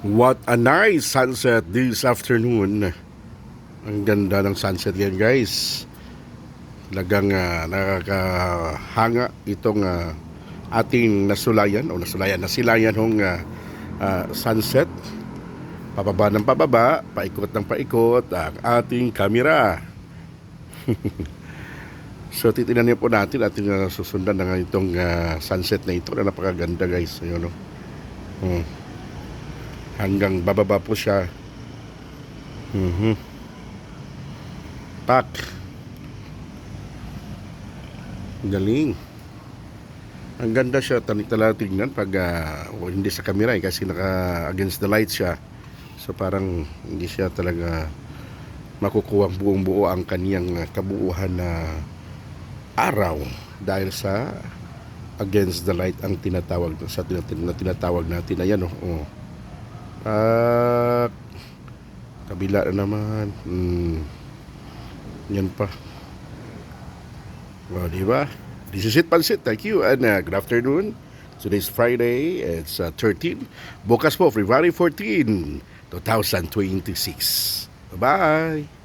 What a nice sunset this afternoon. Ang ganda ng sunset yan, guys. Talagang nakakahanga itong ating nasilayan hong sunset. Pababa ng pababa, paikot ng paikot ang ating kamera. So titingnan niyo po natin ating susundan na itong sunset na ito na napakaganda, guys. Ayun, no? Hanggang bababa po siya. Pak. Galing. Ang ganda siya talaga tingnan pag hindi sa camera kasi naka against the light siya. So parang hindi siya talaga makukuha buong buo ang kaniyang kabuuhan na araw dahil sa against the light ang tinatawag sa tinatawag natin. Ayan, oh. Kabila na naman. Yan pa. Well, diba? This is it, Pansit. Thank you and good afternoon. Today's Friday. It's 13. Bukas po, February 14, 2026. Bye-bye.